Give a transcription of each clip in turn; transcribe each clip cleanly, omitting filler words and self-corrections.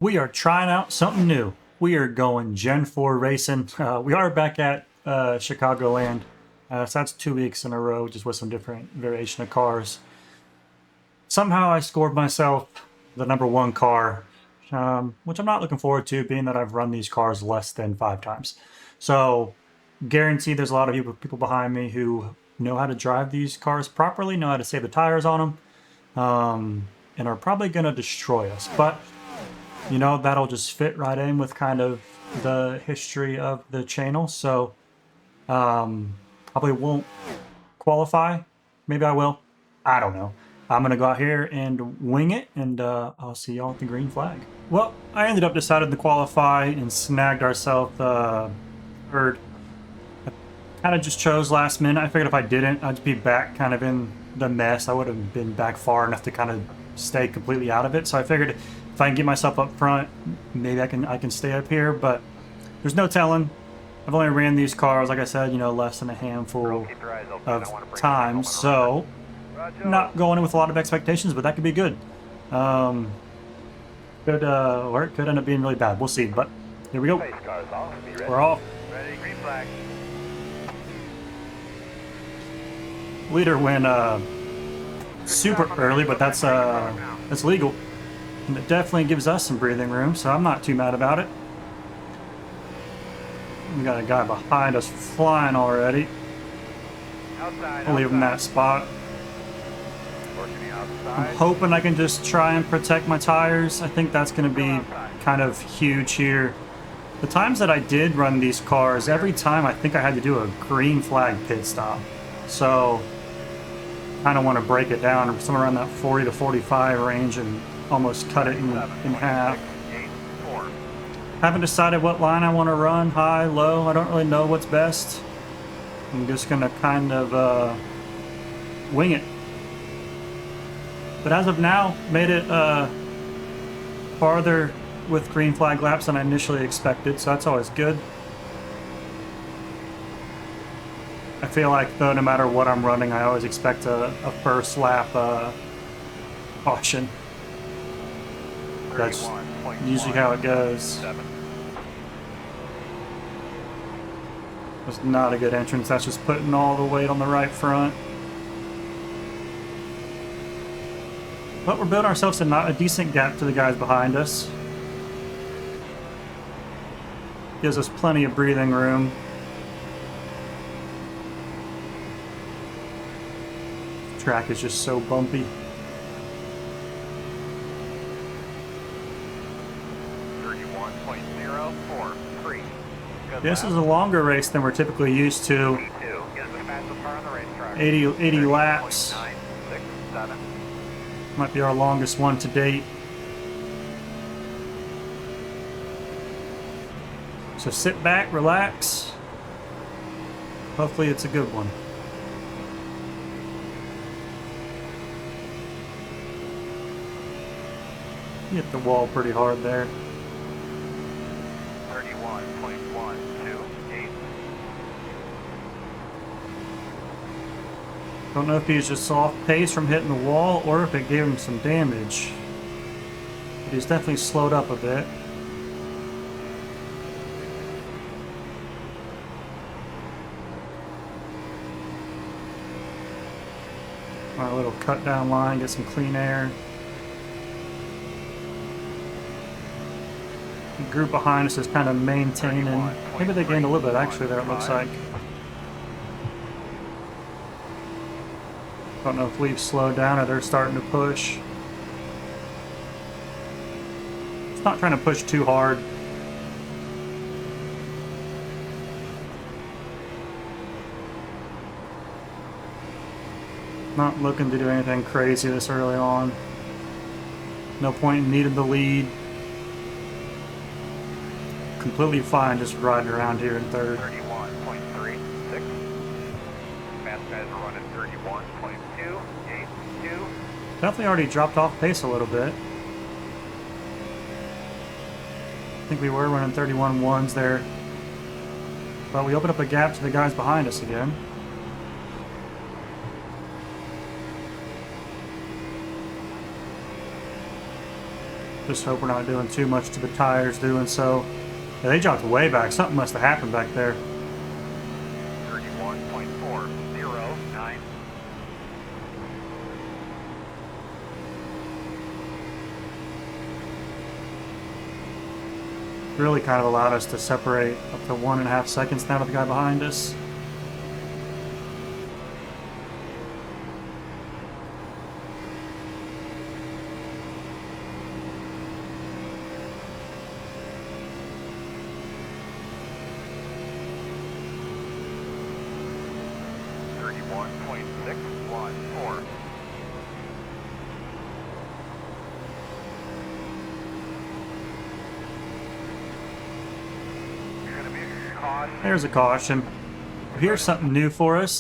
We are trying out something new. We are going Gen 4 racing. We are back at Chicagoland. So that's 2 weeks in a row, just with some different variation of cars. Somehow I scored myself the #1 car, which I'm not looking forward to, being that I've run these cars less than 5 times. So, guaranteed there's a lot of people behind me who know how to drive these cars properly, know how to save the tires on them, and are probably going to destroy us. But you know, that'll just fit right in with kind of the history of the channel. So probably won't qualify. Maybe I will. I don't know. I'm going to go out here and wing it, and I'll see y'all at the green flag. Well, I ended up deciding to qualify and snagged ourselves third. I kind of just chose last minute. I figured if I didn't, I'd be back kind of in the mess. I would have been back far enough to kind of stay completely out of it. So I figured if I can get myself up front, maybe I can stay up here, but there's no telling. I've only ran these cars, like I said, you know, less than a handful of times, so not going in with a lot of expectations, but that could be good. Or it could end up being really bad. We'll see, but here we go. We're off. Leader went super early, but that's legal. And it definitely gives us some breathing room, so I'm not too mad about it. We got a guy behind us flying already. I'll leave him that spot. I'm hoping I can just try and protect my tires. I think that's going to be kind of huge here. The times that I did run these cars, every time I think I had to do a green flag pit stop. So kind of want to break it down somewhere around that 40 to 45 range and almost cut it in half. Haven't decided what line I want to run, high, low. I don't really know what's best. I'm just going to kind of wing it. But as of now, made it farther with green flag laps than I initially expected, so that's always good. I feel like, though, no matter what I'm running, I always expect a first lap caution. That's usually how it goes. That's not a good entrance. That's just putting all the weight on the right front. But we're building ourselves a decent gap to the guys behind us. Gives us plenty of breathing room. The track is just so bumpy. This is a longer race than we're typically used to. 80 laps. Might be our longest one to date. So sit back, relax. Hopefully it's a good one. Hit the wall pretty hard there. Don't know if he's just off pace from hitting the wall or if it gave him some damage. But he's definitely slowed up a bit. Our little cut down line, get some clean air. The group behind us is kind of maintaining. Maybe they gained a little bit actually there, it looks like. Don't know if we've slowed down or they're starting to push. It's not trying to push too hard. Not looking to do anything crazy this early on. No point in needing the lead. Completely fine just riding around here in third. 31.36. Fast guys are running 31.282. Definitely already dropped off pace a little bit. I think we were running 31.1s there. But we opened up a gap to the guys behind us again. Just hope we're not doing too much to the tires doing so. Yeah, they dropped way back. Something must have happened back there. 31.409. Really kind of allowed us to separate up to 1.5 seconds now with the guy behind us. There's a caution. Here's something new for us,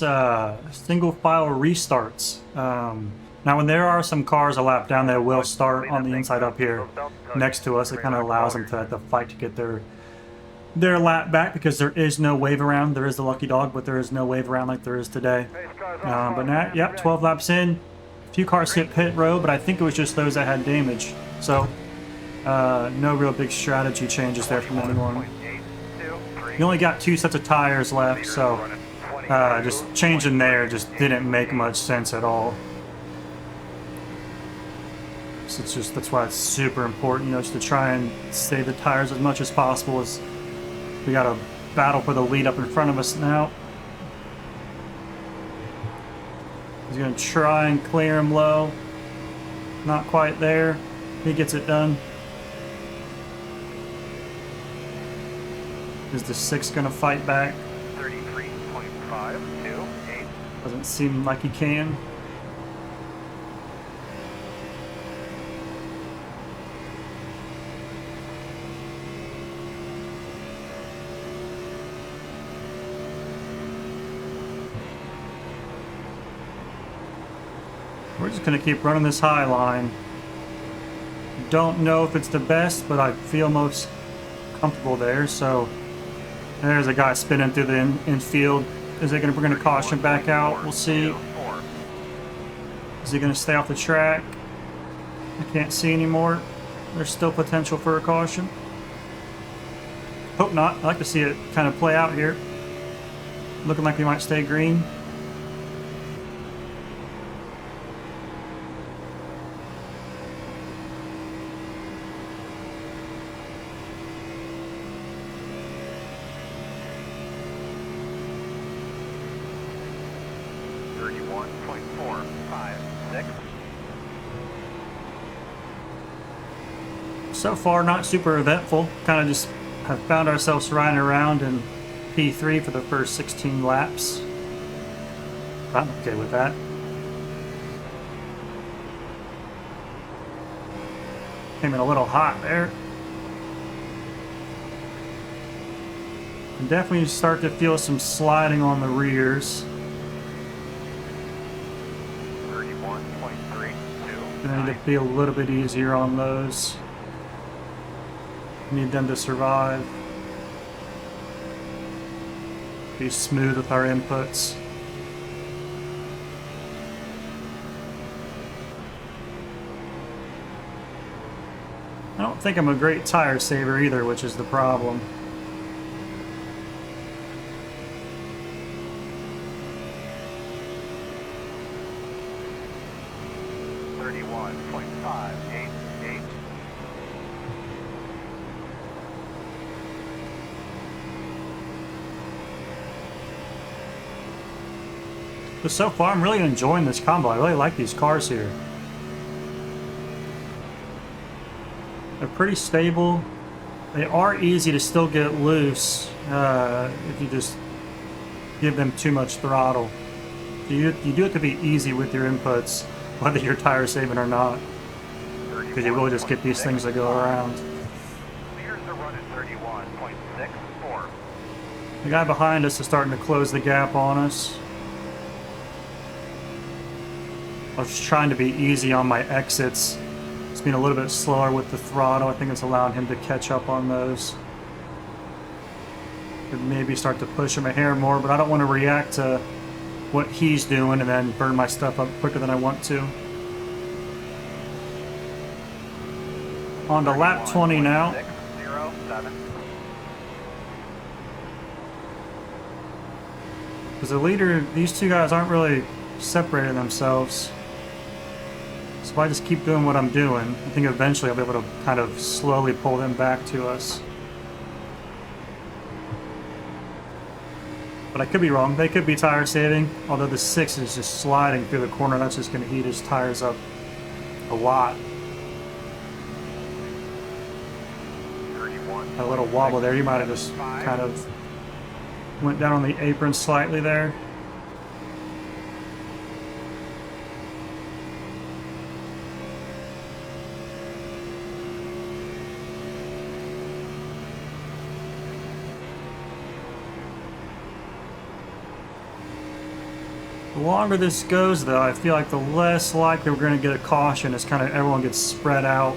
single file restarts. Now when there are some cars a lap down that will start on the inside up here next to us, it kind of allows them to have to fight to get their lap back because there is no wave around. There is the lucky dog, but there is no wave around like there is today. But now, yep, 12 laps in. A few cars hit pit road, but I think it was just those that had damage. So no real big strategy changes there from anyone. You only got 2 sets of tires left, so just changing there just didn't make much sense at all. So it's just, that's why it's super important, you know, just to try and save the tires as much as possible. As we got a battle for the lead up in front of us now. He's gonna try and clear him low. Not quite there. He gets it done. Is the 6 gonna fight back? 33.528. Doesn't seem like he can. We're just gonna keep running this high line. Don't know if it's the best, but I feel most comfortable there, so there's a guy spinning through the infield. Is it gonna, we're gonna caution back out? We'll see. Is he gonna stay off the track? I can't see anymore. There's still potential for a caution. Hope not. I'd like to see it kind of play out here. Looking like we might stay green. So far, not super eventful. Kind of just have found ourselves riding around in P3 for the first 16 laps. I'm okay with that. Came in a little hot there. And definitely start to feel some sliding on the rears. 31.32. Gonna need to be a little bit easier on those. Need them to survive. Be smooth with our inputs. I don't think I'm a great tire saver either, which is the problem. But so far, I'm really enjoying this combo. I really like these cars here. They're pretty stable. They are easy to still get loose if you just give them too much throttle. You do have to be easy with your inputs, whether you're tire saving or not, because you really just get these things that go around. Leaders are running 31.64. The guy behind us is starting to close the gap on us. I was just trying to be easy on my exits. It's been a little bit slower with the throttle. I think it's allowing him to catch up on those. Could maybe start to push him a hair more, but I don't want to react to what he's doing and then burn my stuff up quicker than I want to. On to lap 20 now. 607. Because the leader, these two guys aren't really separating themselves. So if I just keep doing what I'm doing, I think eventually I'll be able to kind of slowly pull them back to us. But I could be wrong. They could be tire saving, although the 6 is just sliding through the corner. That's just going to heat his tires up a lot. 31. A little wobble there. He might have just kind of went down on the apron slightly there. The longer this goes, though, I feel like the less likely we're going to get a caution as kind of everyone gets spread out.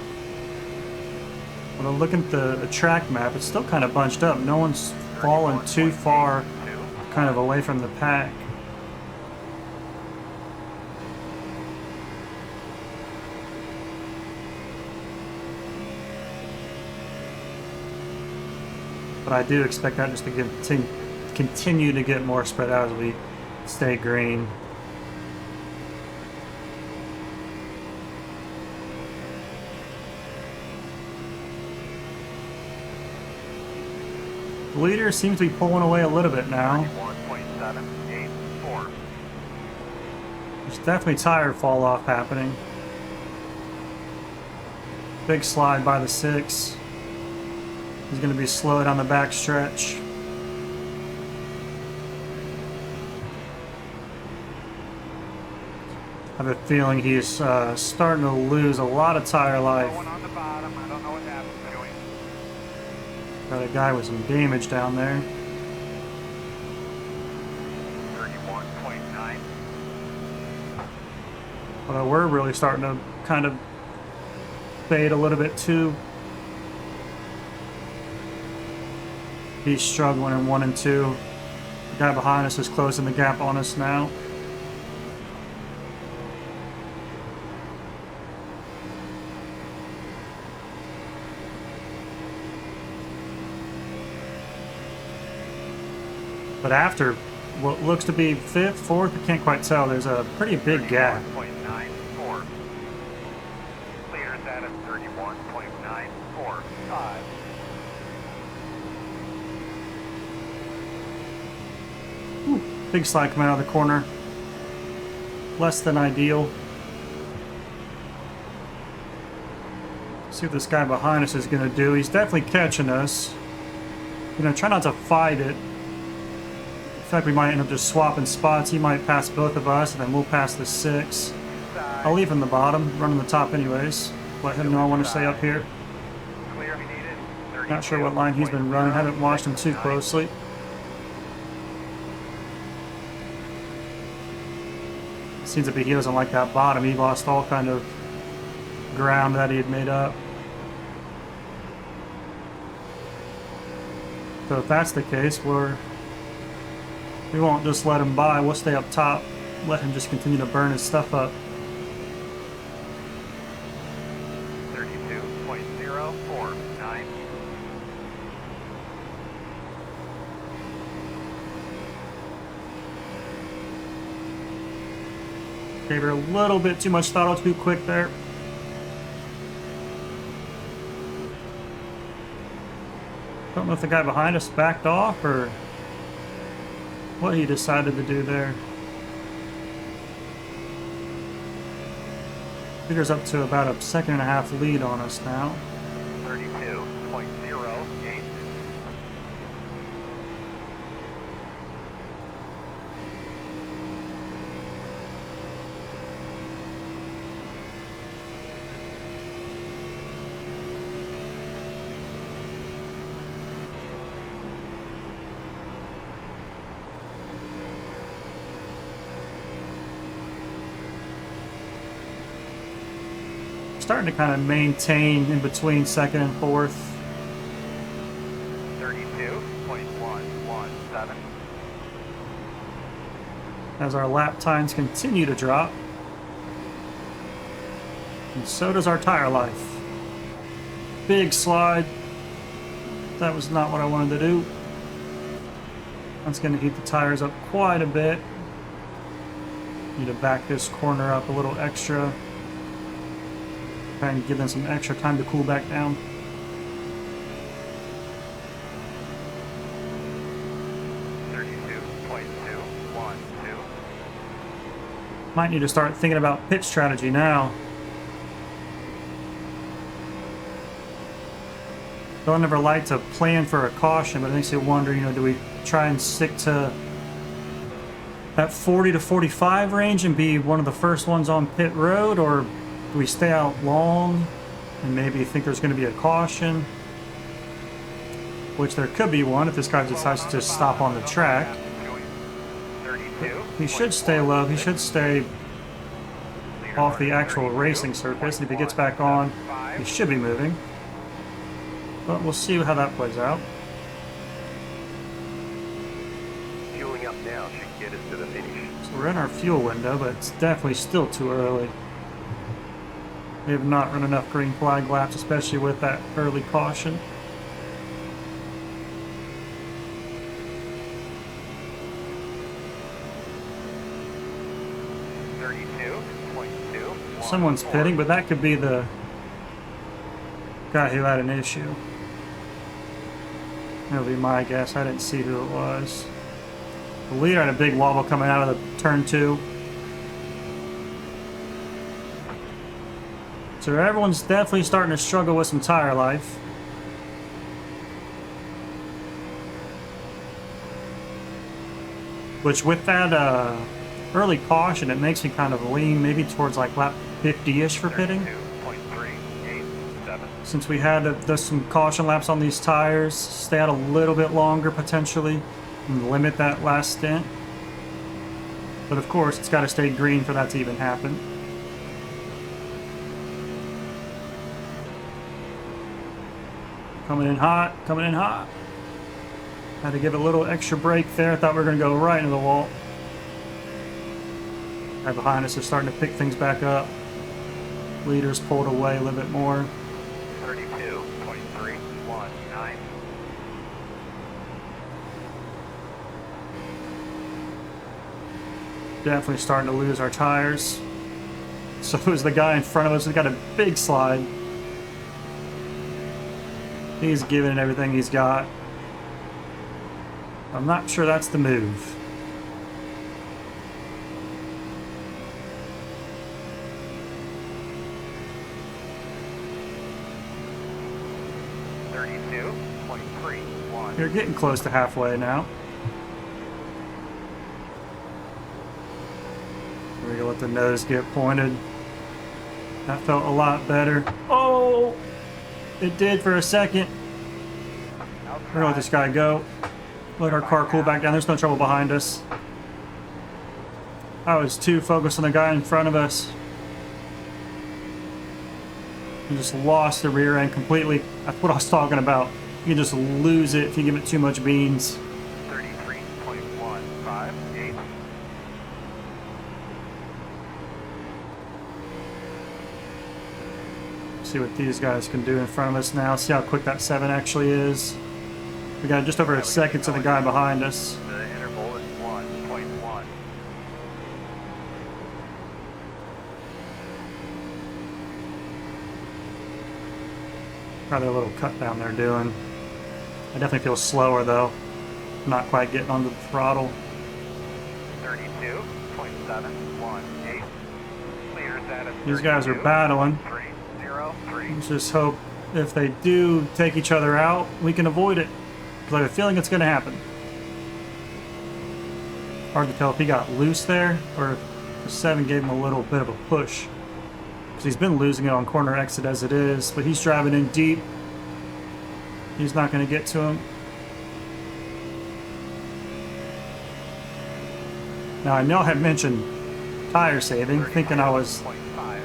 When I look at the track map, it's still kind of bunched up. No one's fallen too far kind of away from the pack. But I do expect that just to continue to get more spread out as we stay green. The leader seems to be pulling away a little bit now. 31.784. There's definitely tire fall off happening. Big slide by the 6. He's going to be slow down the back stretch. I have a feeling he's starting to lose a lot of tire life. Going on the bottom. I don't know what happened to him. Got a guy with some damage down there. 31.9. Although we're really starting to kind of fade a little bit too. He's struggling in 1 and 2. The guy behind us is closing the gap on us now. But after what looks to be 5th, 4th, I can't quite tell. There's a pretty big gap. 31.94. Leaders at 31.945. Big slide coming out of the corner. Less than ideal. See what this guy behind us is going to do. He's definitely catching us. Try not to fight it. In fact, we might end up just swapping spots. He might pass both of us, and then we'll pass the 6. I'll leave him the bottom, running the top anyways. Let him know I want to stay up here. Clear needed. Not sure what line he's been running. Haven't watched him too closely. Seems to be he doesn't like that bottom. He lost all kind of ground that he had made up. So if that's the case, we won't just let him by. We'll stay up top. Let him just continue to burn his stuff up. 32.049. Gave her a little bit too much throttle too quick there. Don't know if the guy behind us backed off or what he decided to do there. Peter's up to about a 1.5-second lead on us now. 32.08. Starting to kind of maintain in between 2nd and 4th. 32.117. As our lap times continue to drop. And so does our tire life. big slide. That was not what I wanted to do. That's going to heat the tires up quite a bit. Need to back this corner up a little extra. Try and give them some extra time to cool back down. Might need to start thinking about pit strategy now. Don't ever like to plan for a caution, but it makes you wonder, you know, do we try and stick to that 40 to 45 range and be one of the first ones on pit road, or do we stay out long and maybe think there's going to be a caution? Which there could be one if this guy decides to just stop on the track. He should stay low. He should stay off the actual racing surface. And if he gets back on, he should be moving. But we'll see how that plays out. Fueling up now should get us to the finish. So we're in our fuel window, but it's definitely still too early. We have not run enough green flag laps, especially with that early caution. Someone's pitting, but that could be the guy who had an issue. That'll be my guess. I didn't see who it was. The leader had a big wobble coming out of the turn 2. So everyone's definitely starting to struggle with some tire life. Which with that early caution, it makes me kind of lean maybe towards like lap 50-ish for pitting. Since we had some caution laps on these tires, stay out a little bit longer potentially and limit that last stint. But of course, it's got to stay green for that to even happen. Coming in hot, coming in hot. Had to give it a little extra brake there. I thought we were going to go right into the wall. Right behind us is starting to pick things back up. Leaders pulled away a little bit more. 32.319. Definitely starting to lose our tires. So is the guy in front of us. He's got a big slide. He's giving it everything he's got. I'm not sure that's the move. You're getting close to halfway now. We're gonna let the nose get pointed. That felt a lot better. Oh! It did for a second. We're gonna let this guy go. Let our car cool back down. There's no trouble behind us. I was too focused on the guy in front of us. And just lost the rear end completely. That's what I was talking about. You can just lose it if you give it too much beans. 33.158. See what these guys can do in front of us now. See how quick that 7 actually is. We got just over a second to the guy behind us. The interval is 1.1. Probably a little cut down they're doing. I definitely feel slower though. Not quite getting onto the throttle. 32.718. Clears that at These guys are battling. 303. Let's just hope if they do take each other out, we can avoid it. Because I have a feeling it's going to happen. Hard to tell if he got loose there or if the 7 gave him a little bit of a push. Because he's been losing it on corner exit as it is, but he's driving in deep. He's not going to get to him. Now I know I had mentioned tire saving, thinking I was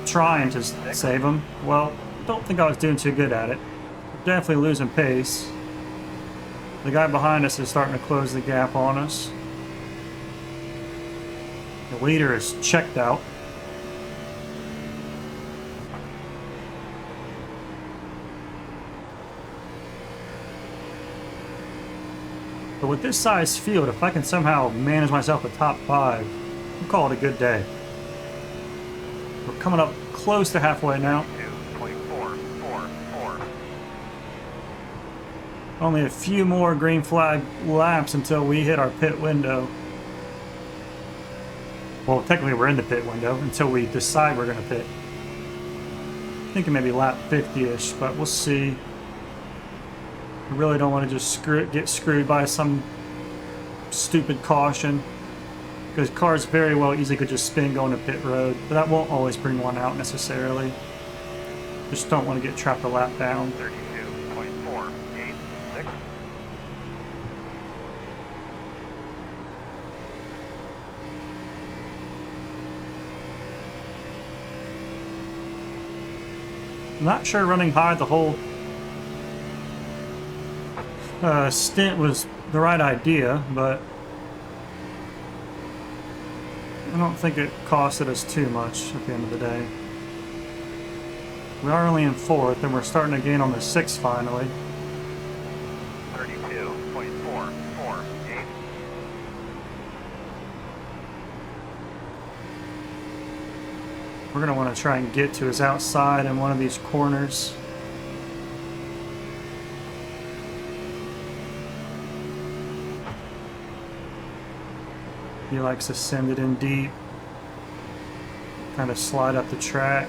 trying to save them. Well, don't think I was doing too good at it. Definitely losing pace. The guy behind us is starting to close the gap on us. The leader is checked out. But with this size field, if I can somehow manage myself a top 5, we'll call it a good day. We're coming up close to halfway now. 2.444. Only a few more green flag laps until we hit our pit window. Well, technically we're in the pit window until we decide we're going to pit. Thinking maybe lap 50-ish, but we'll see. I really don't want to just get screwed by some stupid caution, because cars very well easily could just spin going to pit road, but that won't always bring one out necessarily. Just don't want to get trapped a lap down. 32.486. I'm not sure running high the whole stint was the right idea, but I don't think it costed us too much at the end of the day. We are only in 4th, and we're starting to gain on the 6th finally. 32.448. We're going to want to try and get to his outside in one of these corners. He likes to send it in deep, kind of slide up the track.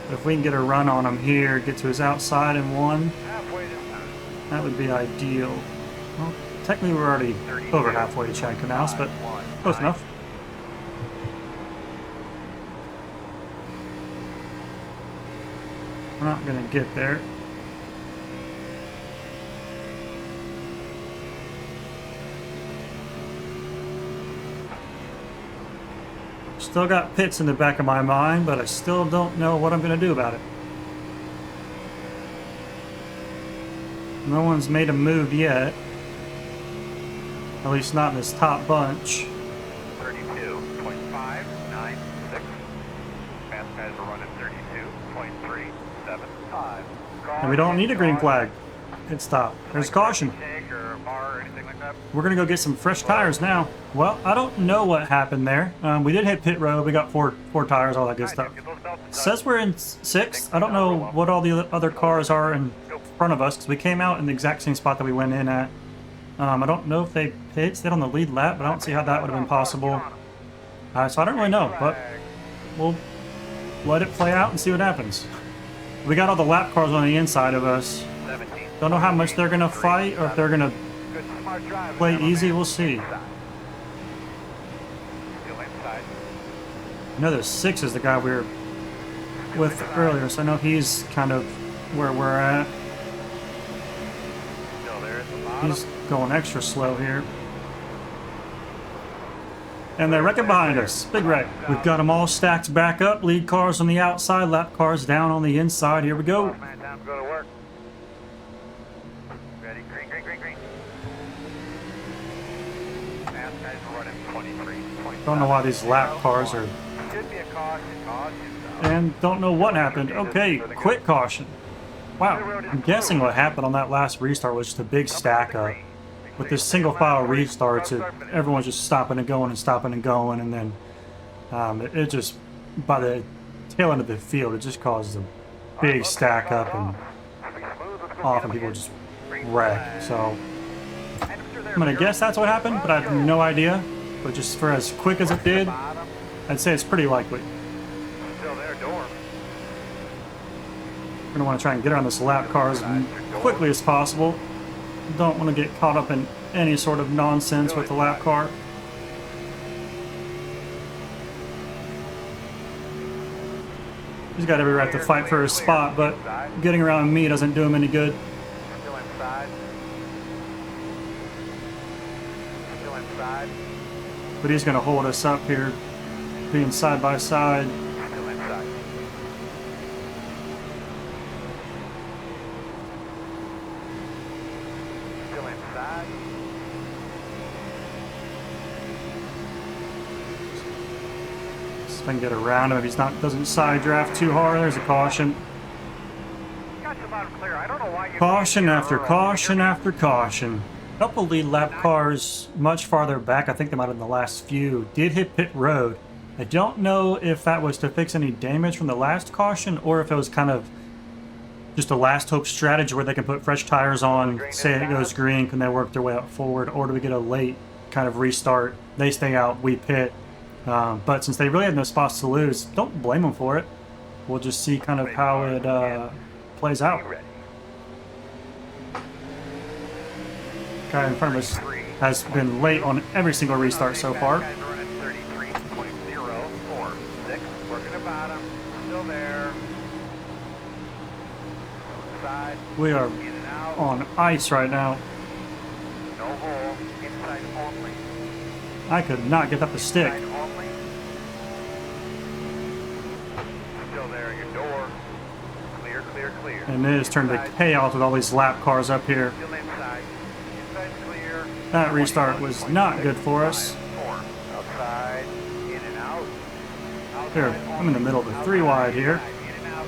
But if we can get a run on him here, get to his outside in 1, Halfway this time. that would be ideal. Well, technically we're already over halfway to Chad Canals, but close enough. We're not going to get there. Still got pits in the back of my mind, but I still don't know what I'm going to do about it. No one's made a move yet. At least not in this top bunch. 32.596. Fast guys are running 32.375. And we don't need a green flag. Pit stop. There's caution. Or bar or anything like that. We're going to go get some fresh tires now. Well, I don't know what happened there. We did hit pit road. We got four tires, all that good stuff. It says we're in 6th. I don't know what all the other cars are in front of us, because we came out in the exact same spot that we went in at. I don't know if they stayed on the lead lap, but I don't see how that would have been possible. So I don't really know, but we'll let it play out and see what happens. We got all the lap cars on the inside of us. Don't know how much they're going to fight, or if they're going to play easy. We'll see. I know the 6 is the guy we were with earlier, so I know he's kind of where we're at. He's going extra slow here. And they're wrecking behind us. Big wreck. We've got them all stacked back up. Lead cars on the outside, lap cars down on the inside. Here we go. Man, time to go to work. Ready? Green, green, green, green. Fast guys are running 23.5. Don't know why these lap cars are... Should be a caution. And don't know what happened. Okay, quick caution. Wow, I'm guessing what happened on that last restart was just a big stack up. With this single file restarts, everyone's just stopping and going, and then it just, by the tail end of the field, it just causes a big stack up and often people just wreck. So I'm gonna guess that's what happened, but I have no idea. But just for as quick as it did, I'd say it's pretty likely. Still there, door. We're gonna want to try and get around this lap car as quickly as possible. Don't want to get caught up in any sort of nonsense with the lap car. He's got every right to fight for his spot, but getting around me doesn't do him any good. Still inside. Still inside. But he's going to hold us up here, being side by side. Still inside. Still inside. See if I can get around him if he's doesn't side draft too hard. There's a caution. Got you loud and clear. I don't know why you Caution after caution after caution. couple lead lap cars much farther back, I think they might have been the last few, did hit pit road. I don't know if that was to fix any damage from the last caution or if it was kind of just a last hope strategy where they can put fresh tires on, say it goes green, can they work their way up forward, or do we get a late kind of restart? They stay out, we pit. But since they really had no spots to lose, don't blame them for it. We'll just see kind of how it plays out. Guy in front of us has been late on every single restart so far. We are on ice right now. No hole, inside only. I could not get up the stick. Inside only. Still there, your door. Clear, clear, clear. And it has turned to chaos with all these lap cars up here. Still inside. Inside clear. That restart was not good for us. 4. Outside, in and out. Here, I'm in the middle of the 3 wide here. In and out.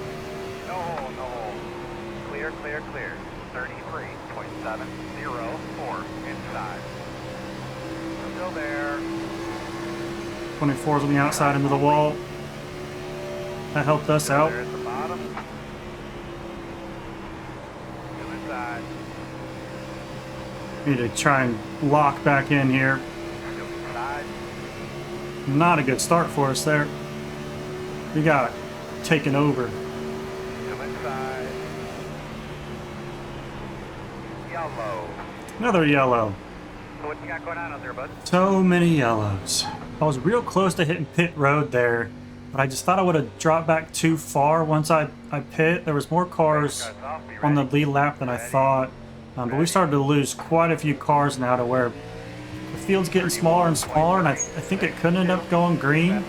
No hole, no hole. Clear, clear, clear. 33.704 inside. Still there. 24's on the outside into the wall. That helped us out. There at the bottom. Still inside. Need to try and lock back in here. Still inside. Not a good start for us there. We got taken over. Still inside. Yellow. Another yellow. So what you got going on out there, bud? So many yellows. I was real close to hitting pit road there, but I just thought I would have dropped back too far once I pit. There was more cars on the lead lap than I thought, but we started to lose quite a few cars now to where the field's getting smaller and smaller, and I think it could end up going green,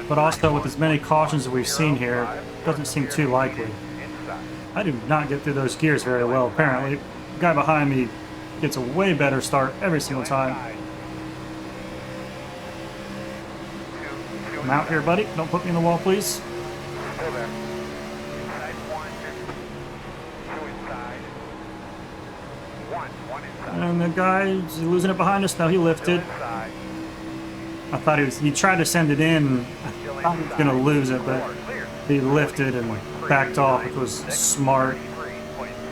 but also with as many cautions that we've seen here, it doesn't seem too likely. I do not get through those gears very well, apparently. The guy behind me gets a way better start every single time. I'm out here, buddy. Don't put me in the wall, please. Still there. Inside 1. 2 inside. 1 inside. And the guy's losing it behind us now. He lifted. Inside. I thought he tried to send it in. I thought he was going to lose it, but he lifted and backed off, which was smart.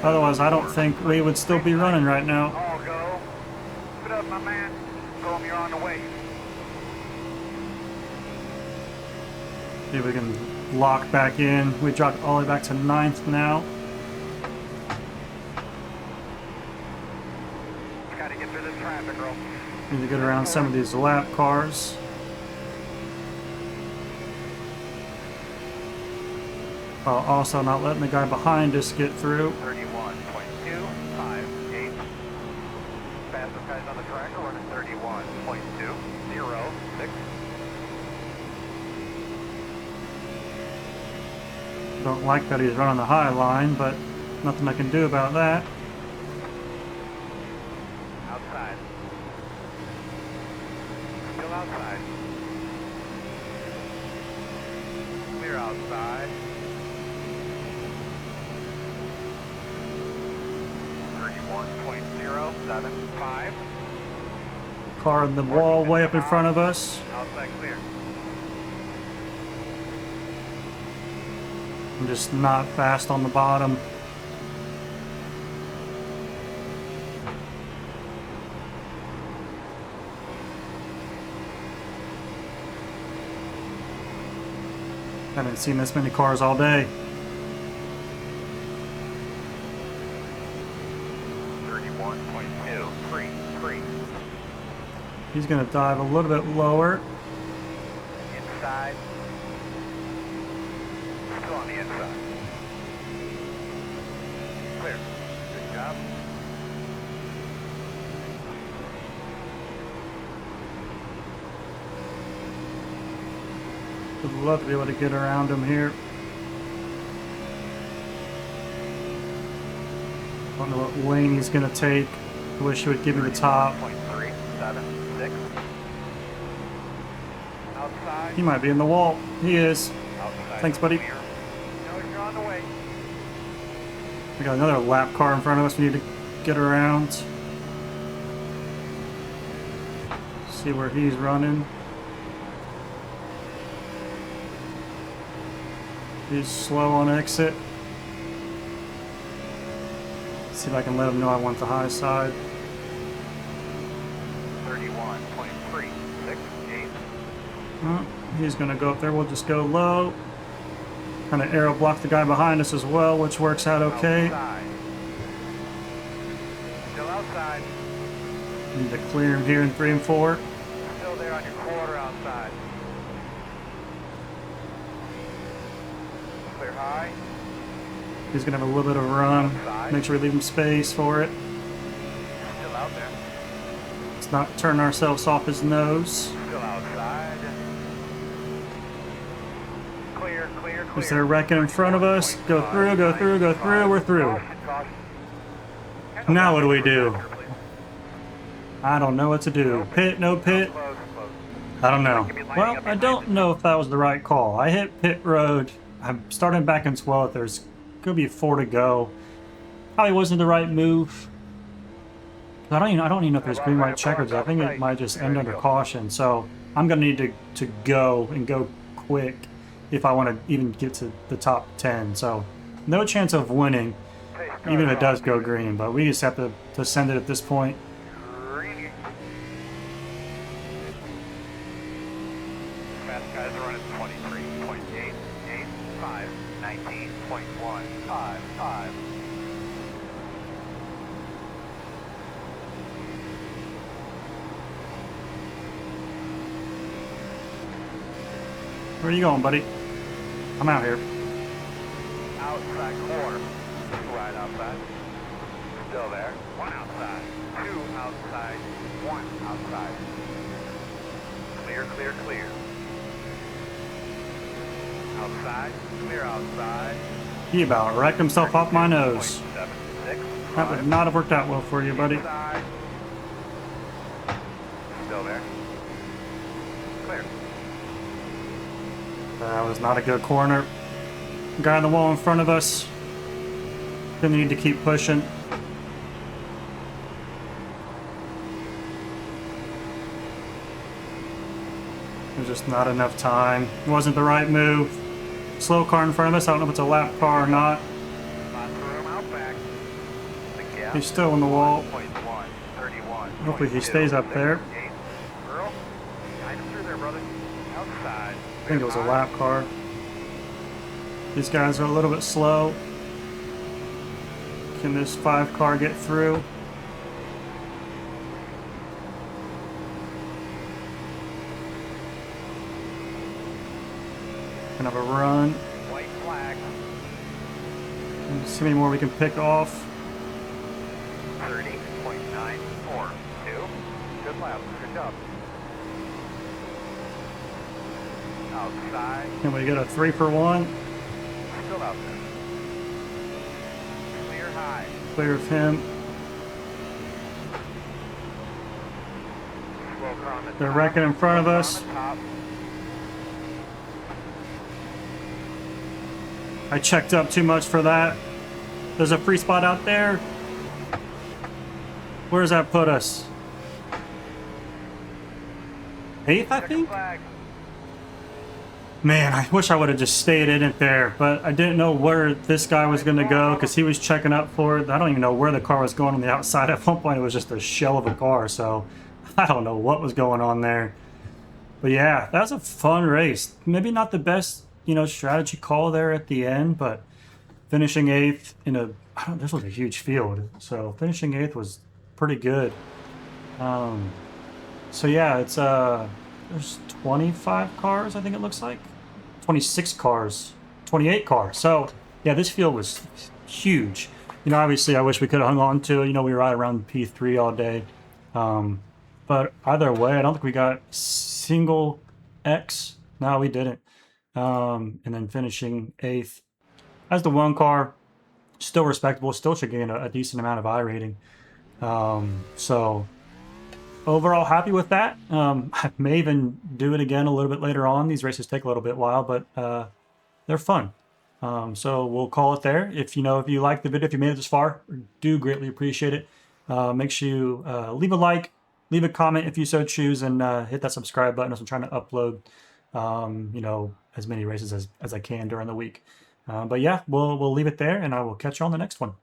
Otherwise, I don't think we would still be running right now. All go. Put up, my man. Show him you're on the way. See if we can lock back in. We dropped all the way back to 9th now. Gotta get through this traffic, bro. Need to get around some of these lap cars. While also not letting the guy behind us get through. 31.258. Fastest guys on the track are running 31.206. Don't like that he's running the high line, but nothing I can do about that. Outside. Still outside. Clear outside. 31.075. Car in the wall way up in front of us. Outside clear. I'm just not fast on the bottom. Haven't seen this many cars all day. 31.233. He's going to dive a little bit lower. Inside. Still on the inside. Clear. Good job. Would love to be able to get around him here. Don't know what lane he's going to take. I wish he would give me the top. 376. Outside. He might be in the wall. He is. Outside. Thanks, buddy. Clear. No, you're on the way. We got another lap car in front of us we need to get around. See where he's running. He's slow on exit. See if I can let him know I want the high side. 31.368. He's going to go up there. We'll just go low. Kind of arrow block the guy behind us as well, which works out okay. Outside. Still outside. Need to clear him here in 3 and 4. Still there on your quarter outside. Clear high. He's going to have a little bit of a run. Make sure we leave him space for it. Still out there. Let's not turn ourselves off his nose. Still outside. Clear, clear, clear. Is there a wrecking in front of us? Go through, go through, go through. We're through. Caution, caution. Now what do we do? I don't know what to do. Pit, no pit. Close, close. I don't know. Well, I don't know if that was the right call. I hit pit road. I'm starting back in 12th. There's going to be 4 to go. Probably wasn't the right move. I don't even know if there's green, white, checkers. I think it might just end under caution. So I'm going to need to go and go quick if I want to even get to the top 10. So no chance of winning, even if it does go green. But we just have to send it at this point. Green. Fast guys are running 23.885, 19.155. Where are you going, buddy? I'm out here. Outside corner. 2 right outside. Still there. 1 outside. 2 outside. 1 outside. Clear, clear, clear. Outside. Clear outside. He about wrecked himself off my nose. 0.76. That would not have worked out well for you, buddy. Inside. Still there. Clear. That was not a good corner. Guy on the wall in front of us. Gonna need to keep pushing. There's just not enough time. It wasn't the right move. Slow car in front of us. I don't know if it's a lap car or not. Lots of room out back. The gap. He's still in the wall. 0.1, 31. Hopefully he stays up there. Earl, guide him through there, brother. Outside. I think it was a lap car. These guys are a little bit slow. Can this 5 car get through? Kind of a run. White flag. Let's see how many more we can pick off. 30.942. Good lap. Good job. Outside. Can we get a 3 for 1? Still out there. Clear high. Clear of him. Slow car on the They're top. wrecking in front of Slow car us. on the top. I checked up too much for that. There's a free spot out there. Where does that put us? 8th, I Check think? flag. Man, I wish I would have just stayed in it there, but I didn't know where this guy was going to go because he was checking up for it. I don't even know where the car was going on the outside. At one point, it was just a shell of a car, so I don't know what was going on there. But yeah, that was a fun race. Maybe not the best, strategy call there at the end, but finishing 8th in this was a huge field, so finishing 8th was pretty good. So yeah, it's there's 25 cars, I think it looks like. 26 cars, 28 cars. So yeah, this field was huge. Obviously I wish we could have hung on to it. We were right around P3 all day. But either way, I don't think we got single X. No, we didn't. And then finishing 8th as the 1 car, still respectable, still should gain a decent amount of I rating. So overall happy with that. I may even do it again a little bit later on. These races take a little bit while, but they're fun. So we'll call it there. If you like the video, if you made it this far, do greatly appreciate it. Make sure you leave a like, leave a comment if you so choose, and hit that subscribe button as I'm trying to upload, you know, as many races as I can during the week. But yeah, we'll leave it there, and I will catch you on the next one.